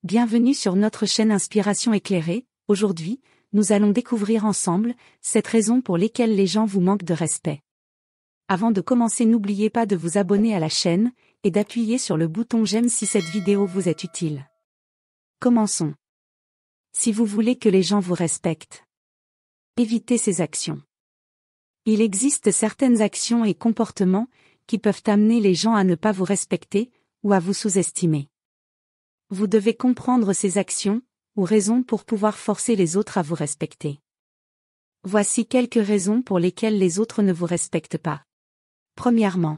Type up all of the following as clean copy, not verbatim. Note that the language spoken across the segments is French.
Bienvenue sur notre chaîne Inspiration éclairée. Aujourd'hui, nous allons découvrir ensemble 7 raisons pour lesquelles les gens vous manquent de respect. Avant de commencer, n'oubliez pas de vous abonner à la chaîne et d'appuyer sur le bouton j'aime si cette vidéo vous est utile. Commençons. Si vous voulez que les gens vous respectent, évitez ces actions. Il existe certaines actions et comportements qui peuvent amener les gens à ne pas vous respecter ou à vous sous-estimer. Vous devez comprendre ces actions ou raisons pour pouvoir forcer les autres à vous respecter. Voici quelques raisons pour lesquelles les autres ne vous respectent pas. Premièrement,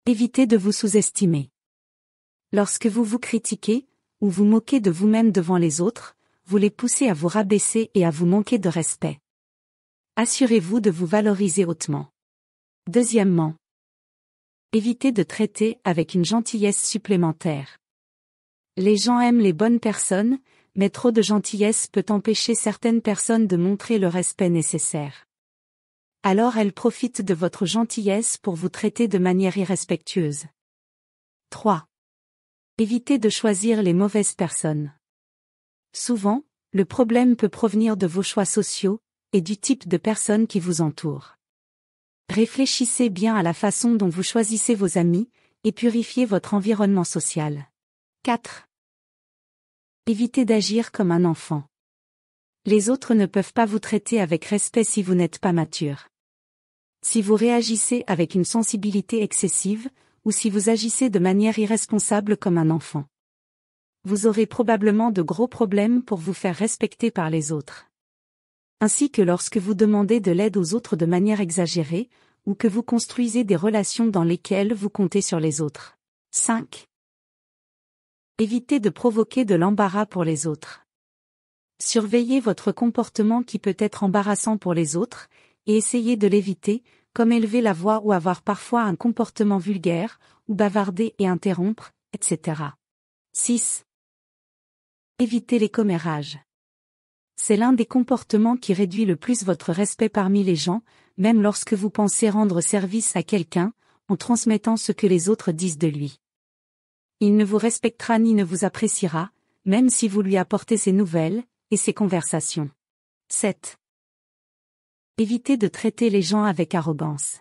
évitez de vous sous-estimer. Lorsque vous vous critiquez ou vous moquez de vous-même devant les autres, vous les poussez à vous rabaisser et à vous manquer de respect. Assurez-vous de vous valoriser hautement. Deuxièmement, évitez de traiter avec une gentillesse supplémentaire. Les gens aiment les bonnes personnes, mais trop de gentillesse peut empêcher certaines personnes de montrer le respect nécessaire. Alors elles profitent de votre gentillesse pour vous traiter de manière irrespectueuse. 3. Évitez de choisir les mauvaises personnes. Souvent, le problème peut provenir de vos choix sociaux et du type de personnes qui vous entourent. Réfléchissez bien à la façon dont vous choisissez vos amis et purifiez votre environnement social. 4. Évitez d'agir comme un enfant. Les autres ne peuvent pas vous traiter avec respect si vous n'êtes pas mature. Si vous réagissez avec une sensibilité excessive, ou si vous agissez de manière irresponsable comme un enfant, vous aurez probablement de gros problèmes pour vous faire respecter par les autres. Ainsi que lorsque vous demandez de l'aide aux autres de manière exagérée, ou que vous construisez des relations dans lesquelles vous comptez sur les autres. 5. Évitez de provoquer de l'embarras pour les autres. Surveillez votre comportement qui peut être embarrassant pour les autres, et essayez de l'éviter, comme élever la voix ou avoir parfois un comportement vulgaire, ou bavarder et interrompre, etc. 6. Évitez les commérages. C'est l'un des comportements qui réduit le plus votre respect parmi les gens, même lorsque vous pensez rendre service à quelqu'un, en transmettant ce que les autres disent de lui. Il ne vous respectera ni ne vous appréciera, même si vous lui apportez ses nouvelles et ses conversations. 7. Évitez de traiter les gens avec arrogance.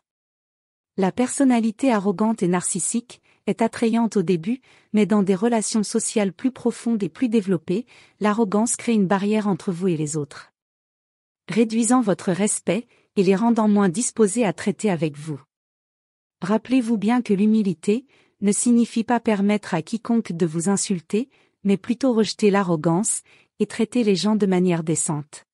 La personnalité arrogante et narcissique est attrayante au début, mais dans des relations sociales plus profondes et plus développées, l'arrogance crée une barrière entre vous et les autres, réduisant votre respect et les rendant moins disposés à traiter avec vous. Rappelez-vous bien que l'humilité ne signifie pas permettre à quiconque de vous insulter, mais plutôt rejeter l'arrogance et traiter les gens de manière décente.